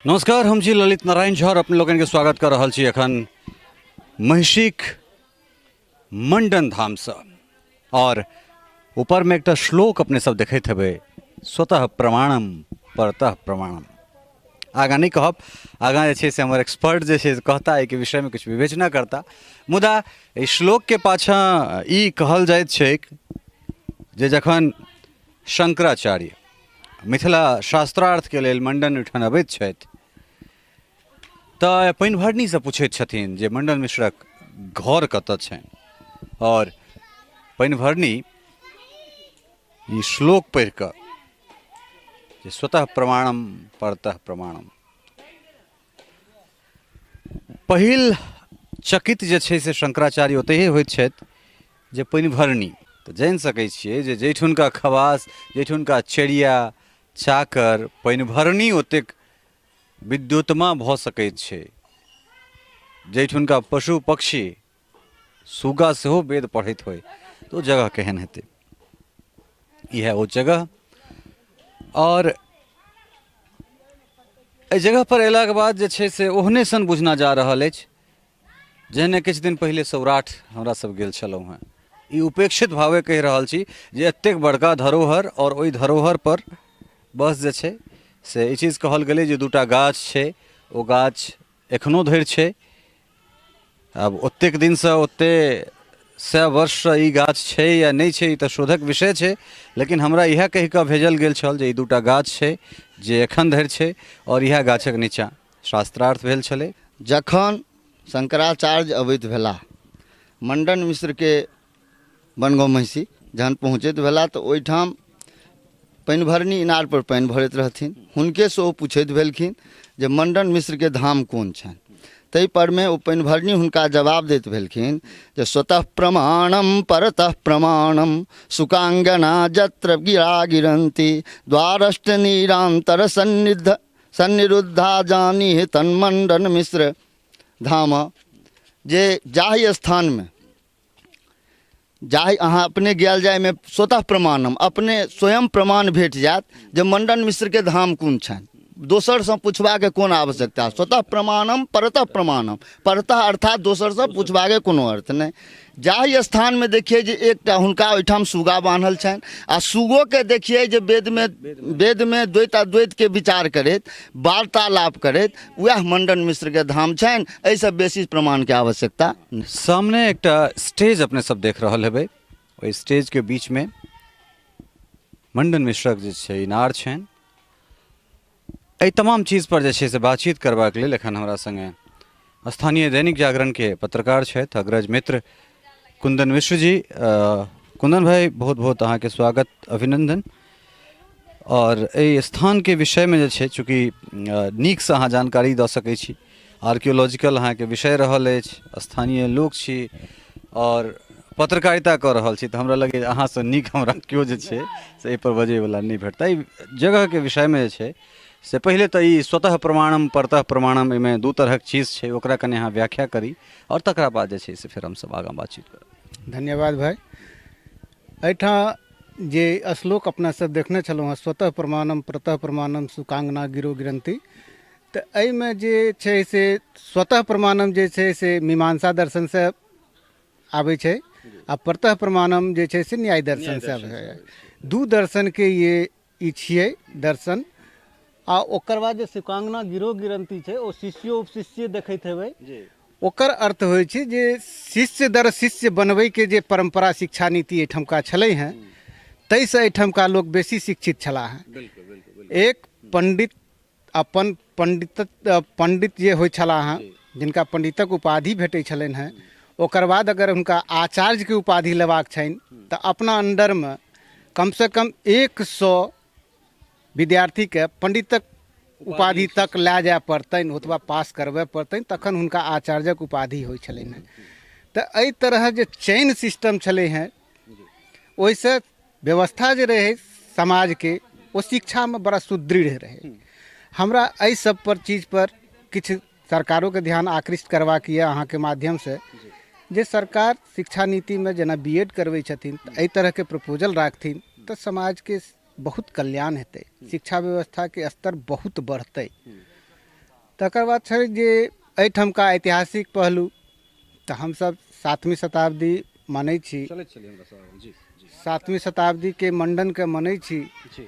नमस्कार, हम छी ललित नारायण झा और अपने लोगन के स्वागत कर रहल छी अखन महिषीक मंडन धाम से। और ऊपर में एक श्लोक अपने सब देखते हेबै, स्वतः प्रमाणम परतः प्रमाणम। आगा नहीं कहब, आगा जे छै से हमर एक्सपर्ट जे छै से कहता है कि विषय में कुछ विवेचना करता। मुदा इस श्लोक के पाछा ई कहल जाइत छै जे जखन शंकराचार्य मिथिला शास्त्रार्थ के लेल मंडन उठान अबैत छथि तऽ पानि भरनी से पूछैत छथिन जे मंडन मिश्रक घर कतऽ छनि। और पानि भरनी ई श्लोक पढ़ि कऽ जे स्वतः प्रमाणम परतः प्रमाणम, पहिल चकित जे छै से शंकराचार्य ओतहिए होइत छथि जे पानि भरनी। तऽ जानि सकै छियै जे जैठुनका खवास, जैठुनका चेरिया चाकर पानि भरनी ओतेक विद्युतमा भऽ सकैत छै, जैठुनका पशु पक्षी सुगा सेहो वेद पढ़ैत होय तो जगह केहन हेतै। यह ओ जगह। और एहि जगह पर अयलाक बाद जे छै से ओहने सन बुझना जा रहल अछि जेहने किछु दिन पहिले सौराठ हमरा सब गेल छलहुँ हेँ। ई उपेक्षित भावे कहि रहल छी जे एतेक बड़का धरोहर और ओहि धरोहर पर बस जे छै से ई चीज कहल गेलै जे दूटा गाछ छै, ओ गाछ एखनो धरि छै। आब ओतेक दिनसँ, ओते 100 वर्षसँ ई गाछ छै या नहि छै, ई तऽ शोधक विषय छै। लेकिन हमरा इएह कहि कऽ भेजल गेल छल जे ई दूटा गाछ छै जे एखन धरि छै और इएह गाछक नीचाँ शास्त्रार्थ भेल छलै। जखन शंकराचार्य अबैत भेलाह मंडन मिश्रके बनगाँव महिषी जहन पहुँचैत भेलाह तऽ ओहिठाम पानि भरनी इनार पर पानि भरैत रहथिन। हुनके से ओ पूछैत भेलखिन जे मंडन मिश्रके धाम कोन छनि। ताहि पर में ओ पानि भरनी हुनका जवाब दैत भेलखिन जे स्वतः प्रमाणम परतः प्रमाणम सुकांगना जत्र गिरा गिरंती द्वारष्ट नीरांतर सन्निरुद्धा जानी तन्मंडन मिश्र धाम। जे जाहि स्थान में जाहि अहाँ अपने गेल जाय में स्वतः प्रमाणम अपने स्वयं प्रमाण भेट जायत जे मंडन मिश्र के धाम कोन छनि। दोसर से पूछबा के कोन आवश्यकता। स्वतः प्रमाणम परतः प्रमाणम, परतः अर्थात दोसर से पूछबा के कोनो अर्थ नहीं। जाहि स्थान में देखिए जे एकटा हुनका ओहिठाम सुगा बान्हल छनि आ सुगो के देखिए जे वेद में द्वैत अद्वैत के विचार करैत वार्तालाप करैत वह मंडन मिश्र के धाम छनि। एहिसँ बेसी प्रमाण के आवश्यकता नहीं। सामने एक स्टेज अपने सब देख रहल हेबै, ओहि स्टेज के बीच में मंडन मिश्रक जे छै इनार छनि। एहि तमाम चीज पर जे छै से बातचीत करबाक लेल एखन हमरा संगे स्थानीय दैनिक जागरण के पत्रकार छथि अग्रज मित्र कुंदन मिश्र जी। कुंदन भाई, बहुत बहुत अहाँ के स्वागत, अभिनंदन। और एहि स्थान के विषय में जे छै चूँकि नीक से अहाँ जानकारी दऽ सकै छी, आर्कियोलॉजिकल अहाँ के विषय रहल अछि, स्थानीय लोक छी और पत्रकारिता कऽ रहल छी, तऽ हमरा लगे अहाँ से नीक हमरा केओ जे छै से एहि पर बजै वाला नहीं भेटता। ई जगह के विषय में जे छै से पहले तो ई स्वतः प्रमाणम परतः प्रमाणम में दू तरह चीज छै, ओकरा कने अहाँ व्याख्या करी और तकरा बाद जे छै से फिर हम सब आगाँ बातचीत करब। धन्यवाद भाई। एहिठाम जे श्लोक अपना सब देखने छलहुँ, स्वतः प्रमाणम परतः प्रमाणम सुकांगना गिरो गिरंती, तऽ एहिमे जे छै से स्वतः प्रमाणम जे छै से मीमांसा दर्शन से आबै छै आ परतः प्रमाणम जे छै से न्याय दर्शन से आबै छै। दू दर्शन के ये ई छियै दर्शन। आ ओकर बाद जे सुकांगना गिरो गिरंती छै, ओ शिष्यो उपशिष्य देखैत हेबै। ओकर अर्थ होइ छै जे शिष्य दर शिष्य बनबै के जे परंपरा शिक्षा नीति एहिठमका छलै हैं, ताहिसँ एहिठमका लोक बेसी शिक्षित छलाह हैं। एक पंडित अपन पंडित जे होइ छलाह हैं, जिनका पंडितक उपाधि भेटै छलनि हैं, ओकर बाद अगर हुनका आचार्य के उपाधि लेबाक छनि तऽ अपना अंडर में कम से कम 100 विद्यार्थी के पंडितक उपाधि तक लए जाय पड़तनि, ओतबा पास करबे पड़तनि, तखन हुनका आचार्यक उपाधि होइ छलनि हैं। तऽ एहि तरह जे चैन सिस्टम छलै हैं, ओहिसँ व्यवस्था जे रहे समाज के वो शिक्षा में बड़ा सुदृढ़ रहे। हमरा एहि सब पर चीज पर किछु सरकारों के ध्यान आकृष्ट करबाक यऽ अहाँ के माध्यम से, जे सरकार शिक्षा नीति में जेना बीएड करबै छथिन तऽ एहि तरह के प्रपोजल राखथिन तऽ समाज के बहुत कल्याण हेतै, शिक्षा व्यवस्था के स्तर बहुत बढ़तै। तकर बाद छै जे एहिठामका ऐतिहासिक पहलू तऽ हमसब 7वीं शताब्दी मानै छी, चलैत चलिए हमरा सब जी जी 7वीं शताब्दी के मंडन के मानै छी। जी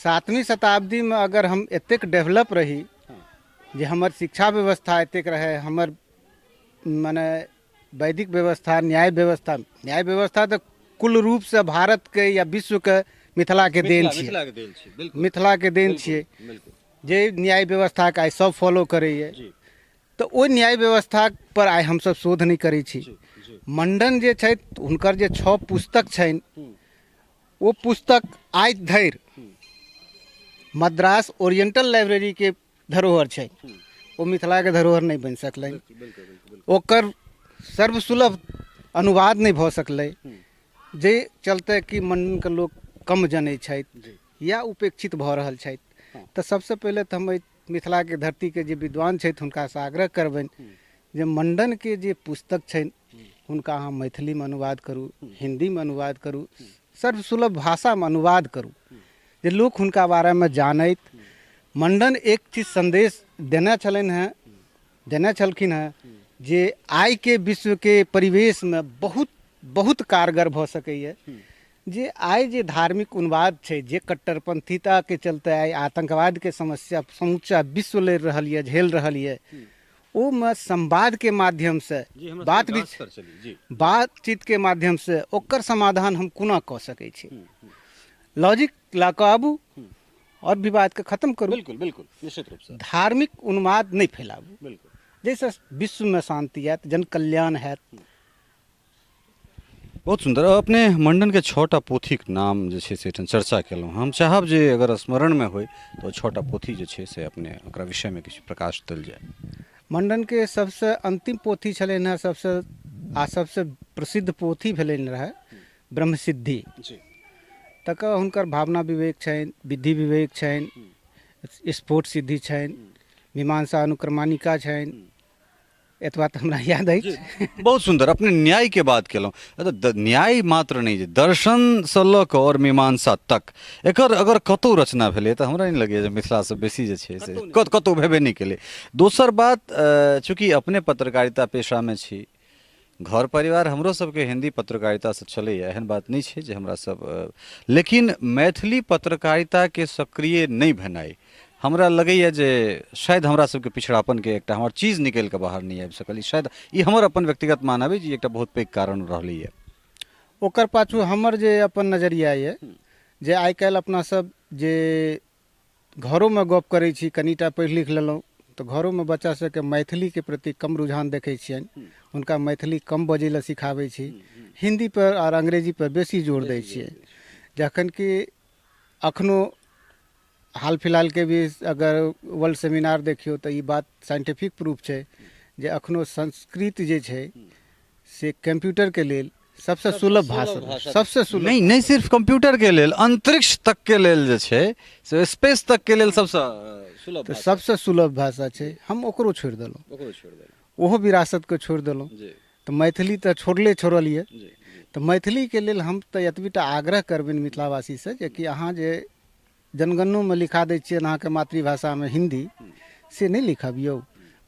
7वीं शताब्दी में अगर हम एतेक डेवलप रही जे हमर शिक्षा व्यवस्था एतेक रहे, हमर माने वैदिक व्यवस्था, न्याय व्यवस्था तऽ कुल रूप से भारत के या विश्व के मिथिला के देन छियै, मिथिला के देन छी, बिल्कुल मिथिला के देन छियै, बिल्कुल जे न्याय व्यवस्था के आइ सब फॉलो करैए। जी तऽ ओहि न्याय व्यवस्था पर आइ हमसब शोध नहीं करै छी। जी जी मंडन जे छै हुनकर जे 6 पुस्तक छनि, ओ पुस्तक आइ धरि मद्रास ओरिएंटल लाइब्रेरी के धरोहर छै, ओ मिथिला के धरोहर नहीं बनि सकलै। ओकर सर्वसुलभ अनुवाद नहीं भऽ सकलै, जे चलते कि मंडन के लोग कम जनै छथि या उपेक्षित भऽ रहल छथि। तऽ सबसे पहिले तऽ हम मिथिला के धरती के जे विद्वान छथि हुनका से आग्रह करबनि जे मंडन के जे पुस्तक छनि हुनका अहाँ मैथिली में अनुवाद करू, हिंदी में अनुवाद करू, सर्वसुलभ भाषा में अनुवाद करू, जे लोक हुनका बारे में जानैत। मंडन एक चीज संदेश देने छलखिन हैं जे आइ के विश्व के परिवेश में बहुत बहुत कारगर भऽ सकैए। जे आइ जे धार्मिक उन्माद छै, जे कट्टरपंथीता के चलते आइ आतंकवाद के समस्या समूचा विश्व लड़ि रहल यऽ, झेल रहल यऽ, ओ में संवाद के माध्यम से बातचीत के माध्यम से ओकर समाधान हम कोना कऽ सकै छी। लॉजिक ला कऽ आबू और विवाद के खत्म करू, बिल्कुल बिल्कुल निश्चित रूप से धार्मिक उन्माद नहीं फैलाबू, बिल्कुल जैसे विश्व में शांति हैत, जन कल्याण हैत। बहुत सुंदर। अपने मंडन के 6टा पोथी के नाम जे छै से एठन चर्चा केलहुँ। हम चाहब जे अगर स्मरण में होय तो 6टा पोथी जे छै से अपने ओकरा विषय में किछु प्रकाश देल जाय। मंडन के सबसे अंतिम पोथी छलनि हैं, सबसे प्रसिद्ध पोथी भेलनि रहे ब्रह्मसिद्धि। तकर हुनकर भावना विवेक छनि, विधि विवेक छनि, स्फोट सिद्धि छनि, मीमांसा अनुक्रमानिका छनि, एतबा तऽ हमरा याद अछि। बहुत सुंदर। अपने न्याय के बात केलहुँ, न्याय मात्र नहीं जे दर्शन से लऽ कऽ और मीमांसा तक एकर अगर कतौ रचना भेलै तऽ हमरा नहीं लगैए जे मिथिला से बेसी जे छै से कतौ भेबे नहीं केलै। दोसर बात, चूँकि अपने पत्रकारिता पेशा में छी, घर परिवार हमरो सबके हिंदी पत्रकारिता से चलैए, एहन बात नहीं छै जे हमरा सब, लेकिन मैथिली पत्रकारिता के सक्रिय नहीं भेनाइ हमरा लगैए जे शायद हमरा सबके पिछड़ापन के एकटा हमर चीज निकलि कऽ बाहर नहीं आबि सकल। शायद ई हमर अपन व्यक्तिगत मानब अछि, एकटा बहुत पैघ कारण रहलैए। ओकर पाछू हमर जे अपन नजरिया ये, जे आइ काल्हि अपना सब जे घरों में गप करै छी, कनिटा पढ़ि लिख लेलहुँ तऽ घरों में बच्चा सबके मैथिली के प्रति कम रुझान देखै छियनि, हुनका मैथिली कम बजै लए सिखाबै छी, हिंदी पर और अंग्रेजी पर बेसी जोर दै छियै। जखन कि अखनो हाल फिलहाल के भी अगर वर्ल्ड सेमिनार देखियो तो ये बात साइंटिफिक प्रूफ छै जे अखनो संस्कृत जे छै से कंप्यूटर के लेल सबसे सुलभ भाषा, सबसे सुलभ नहीं सिर्फ कंप्यूटर के लेल, अंतरिक्ष तक के लेल जे छै से स्पेस तक के लेल सबसे सुलभ, सबसे सुलभ भाषा छै। हम ओकरो छोड़ि देलहुँ, ओहो विरासत को छोड़ि देलहुँ, तो मैथिली तो छोड़लिए। तो मैथिली के लेल हम तो एतबीटा आग्रह करबनि मिथिलावासी से जे कि अहाँ जे जनगणनो में लिखा दै छियै अहाँ के मातृभाषा में हिंदी, से नहीं लिखबियौ,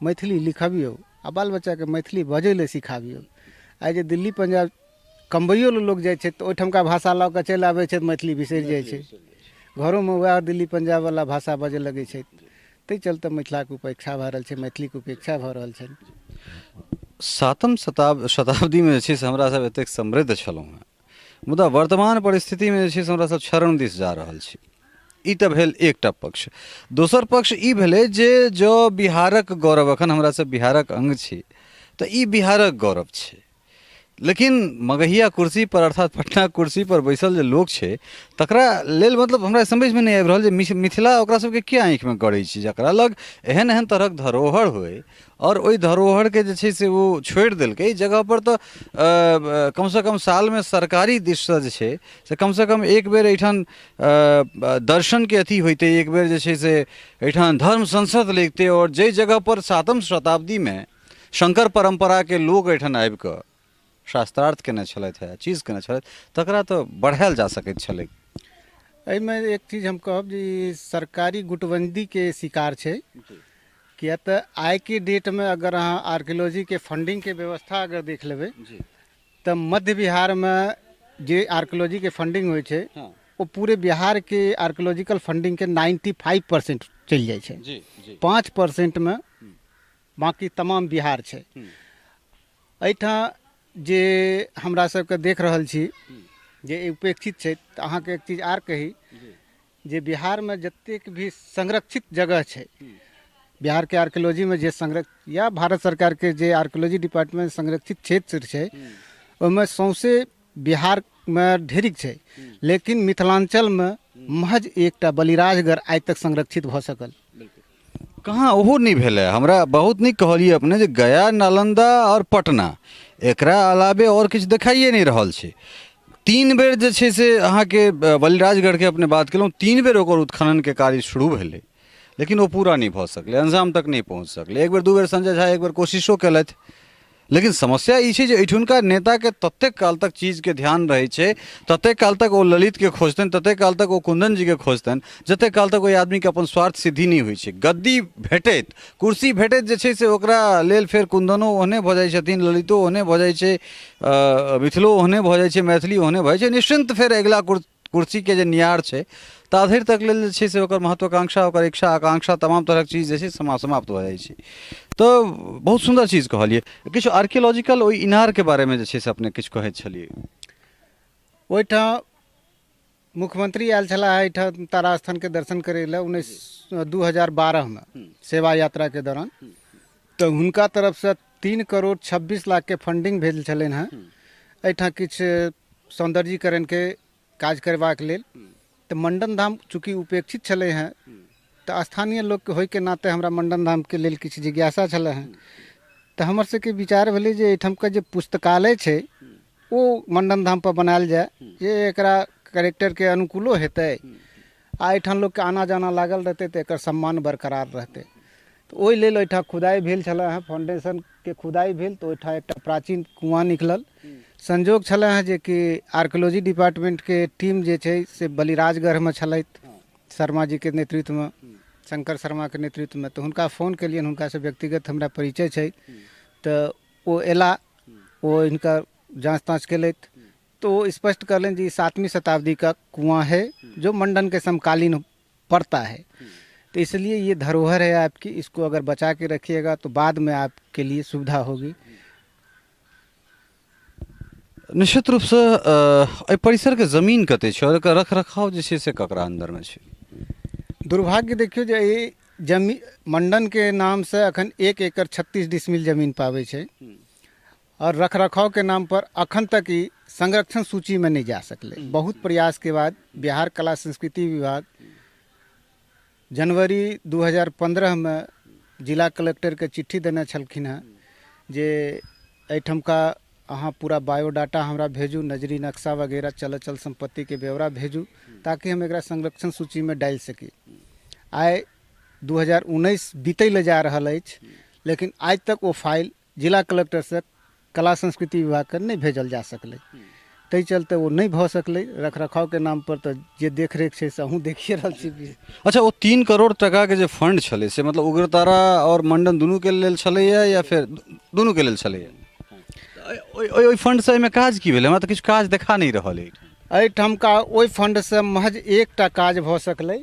मैथिली लिखबियौ आ बाल बच्चा के मैथिली बजै ले सिखाबियौ। आइ जे दिल्ली पंजाब कमबैयो ले लोग जाइ छै तऽ ओहिठामका भाषा लऽ कऽ चलि आबै छै तऽ मैथिली बिसरि जाइ छै, घरों में वएह दिल्ली पंजाब वाला भाषा बजै लगै छै। ताहि चलते मिथिला के उपेक्षा भऽ रहल छै, मैथिली के उपेक्षा भऽ रहल छै। 7म शताब्दी में जे छै से हमरा सब एतेक समृद्ध छलहुँ हैं, मुदा वर्तमान परिस्थिति में जे छै से हमरा सब क्षरण दिस जा रहल छी। ई तऽ भेल एकटा पक्ष। दोसर पक्ष ई भेलै जे जो बिहारक गौरव, अखन हमरा सब बिहारक अंग छी तऽ ई बिहारक गौरव छै, लेकिन मगहिया कुर्सी पर अर्थात पटना कुर्सी पर बैसल जे लोग छै तकरा लेल मतलब हमरा समझ में नहीं आबि रहल जे मिथिला ओकरा सबके किया आँखि में गड़ै छै, जकरा लग एहन एहन तरहक धरोहर होय और ओहि धरोहर के जे छै से वो छोड़ि देलकै। जगह पर तो कम से कम साल में सरकारी दिश से जे छै से कम से कम एक बेर एठान दर्शन के अथी होइते, एक बेर जे छै से एठान धर्म संसद लगते, और जै जगह पर 7म शताब्दी में शंकर परंपरा के लोग एठान आबि कऽ शास्त्रार्थ केने छलथि है, चीज केने छलथि, तकरा तो बढ़ायल जा सकैत छलै। एहिमे एक चीज हम कहब जे सरकारी गुटबंदी के शिकार छै, किया तो आइ के डेट में अगर अहाँ आर्कियोलॉजी के फंडिंग के व्यवस्था अगर देख लेबै जी तो मध्य बिहार में जे आर्कियोलॉजी के फंडिंग होइ छै हाँ वो पूरे बिहार के आर्कियोलॉजिकल फंडिंग के 95% चलि जाइ छै। जी जी 5% में बाकी तमाम बिहार छै। एहिठाम जे हमरा सबके देख रहल छी जे उपेक्षित छै तऽ अहाँके एक चीज आर कही जे बिहार में जतेक भी संरक्षित जगह छै बिहार के आर्कियोलॉजी में जे या भारत सरकार के जे आर्कियोलॉजी डिपार्टमेंट संरक्षित क्षेत्र छै ओहिमे सौंसे बिहार में ढेरिक छै, लेकिन मिथिलांचल में महज एकटा बलिराजगढ़ आइ तक संरक्षित भऽ सकल। कहाँ ओहो नहीं भेलै। हमरा बहुत नीक कहलिए अपने जे गया, नालंदा और पटना एकरा अलावे और किछु देखाइए नहीं रहल छै। 3 बेर जे छै से अहाँके बलिराजगढ़ के अपने बात केलहुँ, 3 बेर ओकर उत्खनन के कार्य शुरू भेलै, लेकिन वो पूरा नहीं भऽ सकलै, अंजाम तक नहीं पहुँच सकलै। एक बेर 2 बेर संजय झा एक बेर कोशिशो केलथि, लेकिन समस्या ई छै जे एहिठुनका नेता के ततेक काल तक चीज के ध्यान रहै छै, ततेक काल तक ओ ललित के खोजतनि, ततेक काल तक ओ कुंदन जी के खोजतनि, जतेक काल तक ओहि आदमी के अपन स्वार्थ सिद्धि नहीं होइ छै। गद्दी भेटैत, कुर्सी भेटैत जे छै से ओकरा लेल फेर कुंदनो ओहने भऽ जाइ छथिन, ललितो ओहने भऽ जाइ छै, मिथिलो ओहने भऽ जाइ छै, मैथिली ओहने भऽ जाइ छै, निश्चिंत फेर अगिला कुर्सी के जे नियार छै ताधरि तक लेल जे छै से ओकर महत्वाकांक्षा, ओकर इच्छा आकांक्षा तमाम तरहक चीज जे छै समाप्त भऽ जाइ छै। तो बहुत सुंदर चीज कहलिए। किछु आर्कियोलॉजिकल ओहि इनार के बारे में जे छै से अपने किछु कहैत छलिए। ओहिठाम मुख्यमंत्री आयल छलाह एहिठाम तारास्थान के दर्शन करै लए 2012 में सेवा यात्रा के दौरान, तो हुनका तरफ से 3 करोड़ 26 लाख के फंडिंग भेल छलनि हैं एहिठाम किछु सौंदर्यीकरण के काज करबाक लेल। तो मंडन धाम चूँकि उपेक्षित छलै हैं तो स्थानीय लोग के होय के नाते हमरा मंडन धाम के लेल किछु जिज्ञासा छलै हैं, तो हमर सबके विचार भेलै जे एहिठाम के जे पुस्तकालय छै वो मंडन धाम पर बनायल जाए, जे एकरा करेक्टर के अनुकूलो हेतै आ एहिठाम लोग के आना जाना लागल रहतै तो एकर सम्मान बरकरार रहतै। तो ओहि लेल ओहिठाम खुदाई भेल छलै हैं, फाउंडेशन के खुदाई भेल तो ओहिठाम एकटा प्राचीन कुआं निकलल। संजोग छलै हैं जे कि आर्कियोलॉजी डिपार्टमेंट के टीम जे छै से बलिराजगढ़ में छलथि शर्मा जी के नेतृत्व में, शंकर शर्मा के नेतृत्व में, तो हुनका फोन केलियनि, हुनका से व्यक्तिगत हमरा परिचय छै, तो वो एला, वो इनका जांच तांच केलथि तो वो स्पष्ट करलें जी 7वीं शताब्दी का कुआं है जो मंडन के समकालीन पड़ता है, तो इसलिए ये धरोहर है आपकी, इसको अगर बचा के रखिएगा तो बाद में आपके लिए सुविधा होगी। निश्चित रूप से एहि परिसर के जमीन कते छै और एकर रख रखाव जे छै से ककरा अंदर में छै? दुर्भाग्य देखियो जे ई जमीन मंडन के नाम से अखन 1 एकड़ 36 डिसमिल जमीन पावे छै और रख रखाव के नाम पर अखन तक ई संरक्षण सूची में नहीं जा सकले। बहुत प्रयास के बाद बिहार कला संस्कृति विभाग जनवरी 2015 में जिला कलेक्टर के चिट्ठी देने छलखिन हैं जे एहिठाम का अहाँ पूरा बायोडाटा हमरा भेजू, नजरी नक्शा वगैरह चल संपत्ति के ब्यौरा भेजू ताकि हम एकरा संरक्षण सूची में डालि सकी। आइ 2019 बीतै ले जा रहल अछि, लेकिन आज तक वो फाइल जिला कलेक्टर से कला संस्कृति विभाग के नहीं भेजल जा सकलै, ताहि चलते वो नहीं भऽ सकलै। रख रखाव के नाम पर तो जे देखरेख छै से अहूँ देखिए रहल छी। अच्छा, वो 3 करोड़ टका के जे फंड छलै से मतलब उग्रतारा और मंडन दुनू के लेल छलैया या फिर दुनू के लेल छलैया? ओहि फंड से एहिमे काज की भेलै? हमरा तऽ किछु काज देखा नहीं रहल है एहिठाम का ओहि फंड से महज एकटा काज भऽ सकलै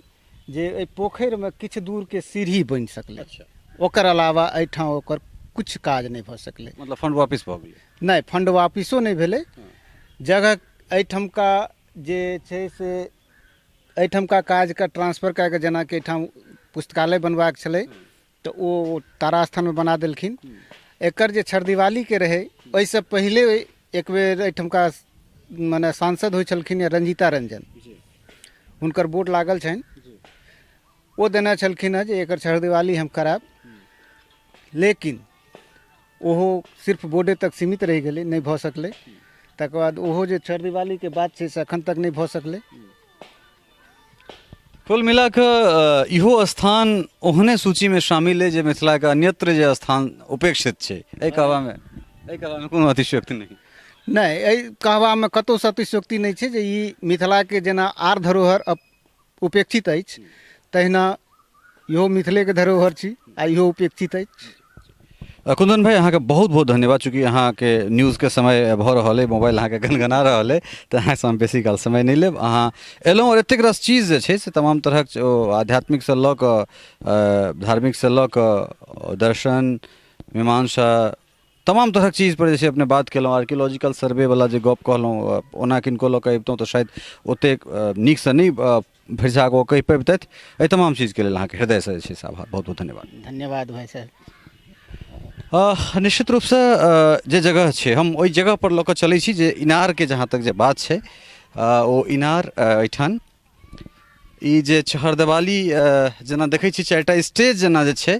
जे एहि पोखरि में किछु दूर के सीढ़ी बनि सकलै। अच्छा, ओकर अलावा एहिठाम ओकर कुछ काज नहीं भऽ सकलै। मतलब फंड वापस भऽ गेलै? नहीं, फंड वापिसो नहीं भेलै। जगह एहिठाम का जे छै से एहिठाम का काज का ट्रांसफर कऽ के, जेना कि एहिठाम पुस्तकालय बनबाक छलै तो ओ तारास्थान में बना देलखिन। एकर जे छरदीवाली के रहे ओहिसँ पहिले एक बेर एहिठाम का मने सांसद होइ छलखिन रंजीता रंजन, हुनकर बोर्ड लागल छनि, वो देने छलखिन है जे एकर छरदीवाली हम कराब, लेकिन ओहो सिर्फ बोर्डे तक सीमित रहि गेलै, नहीं भऽ सकलै। तकर बाद ओहो जे छरदीवाली के बात छै से अखन तक नहीं भऽ सकलै। कुल मिला कऽ इहो स्थान ओहने सूची में शामिल है जे मिथिला के अन्यत्र जे स्थान उपेक्षित छै। एहि कहबामे कोनो अतिशयोक्ति नहीं? नहीं, एहि कहबामे कतहुसँ अतिशयोक्ति नहीं छै जे ई मिथिला के जेना आर धरोहर उपेक्षित अछि, तहिना इहो मिथिले के धरोहर छी आ इहो उपेक्षित अछि। कुंदन भाई अहाँ के बहुत बहुत धन्यवाद, चूँकि अहाँ के न्यूज़ के समय भऽ रहल है, मोबाइल अहाँ के गनगना रहल है, तो अहाँ से हम बेसी काल समय नहीं लेब। अहाँ एलहुँ और एतेक रास चीज जे छै से तमाम तरहक आध्यात्मिक से लऽ कऽ धार्मिक से लऽ कऽ दर्शन मीमांसा तमाम तरहक चीज पर जे छै अपने बात केलहुँ। आर्कियोलॉजिकल सर्वे वाला जे गप कहलहुँ, ओना किनको लऽ कऽ अबितहुँ तऽ शायद ओतेक नीक से नहीं भरिसा कऽ कहि पबितथि। एहि तमाम चीज के लेल अहाँ के हृदय से जे छै से आभार, बहुत बहुत धन्यवाद। धन्यवाद भाई साहब। निश्चित रूप से जे जगह छै हम ओहि जगह पर लऽ कऽ चलै छी जे इनार के जहाँ तक जे बात छै, ओ इनार एहिठाम ई जे छहरदेवाली जेना देखै छी चारिटा स्टेज जेना जे छै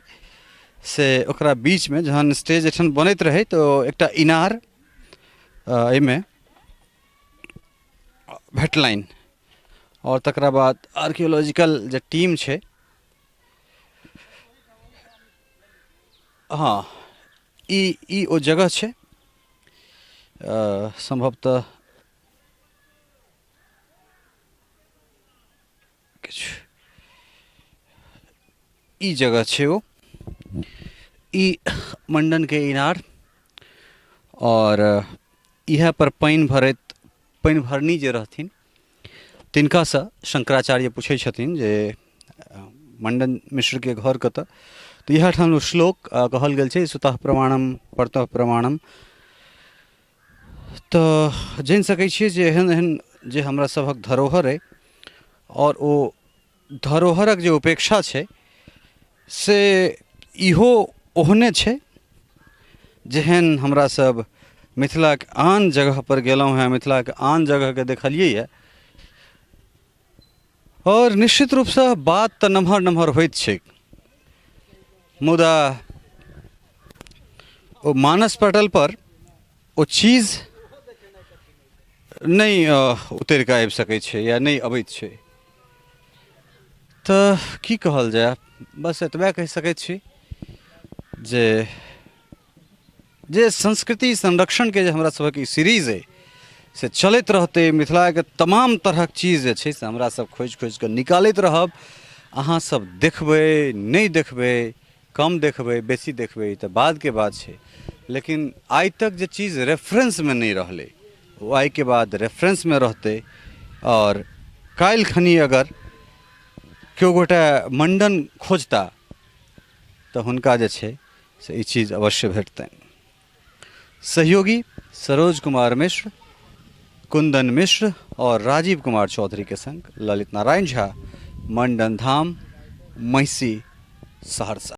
से ओकरा बीच में जहन स्टेज एहिठाम बनैत रहै तो एकटा इनार एहिमे भेटलनि, और तकरा बाद आर्कियोलॉजिकल जे टीम छै, हाँ ई ओ जगह छै संभवतः किछु ई जगह छै ओ ई मंडन के इनार, और इएह पर पानि भरनी जे रहथिन तिनका से शंकराचार्य पूछै छथिन जे मंडन मिश्र के घर कतऽ, तो यह ठाम श्लोक कहल गेल छै सुतः प्रमाणम परतः प्रमाणम। तो जानि सकै छियै जे एहन एहन जे हमरा सभक धरोहर अइ और ओ धरोहरक जे उपेक्षा छै से इहो ओहने छै जेहन हमरा सब मिथिला के आन जगह पर गेलहुँ हैं, मिथिला के आन जगह के देखलियै है। और निश्चित रूप से बात तऽ नमहर नमहर होइत छै, मुदा ओ मानस पटल पर ओ चीज नहीं उतर कऽ आबि सकै छै या नहीं अबैत छै। तऽ की कहल जाय, बस एतबे कहि सकैत छी जे संस्कृति संरक्षण के जे हमरा सबक ई सीरीज है से चलैत रहते, मिथिला के तमाम तरहक चीज जे छै से हमरा सब खोज खोज कऽ निकालैत रहब। अहाँ सब देखबै नहीं देखबै, कम देखबै बेसी देखबै तऽ बाद के बात छै, लेकिन आइ तक जे चीज रेफरेंस में नहीं रहलै वो आइ के बाद रेफरेंस में रहते। और काल्हि खनी अगर केओ गोटा मंडन खोजता तऽ हुनका जे छै से ई चीज अवश्य भेटतनि। सहयोगी सरोज कुमार मिश्र, कुंदन मिश्र और राजीव कुमार चौधरी के संग ललित नारायण झा, मंडन धाम, महिषी, सहरसा।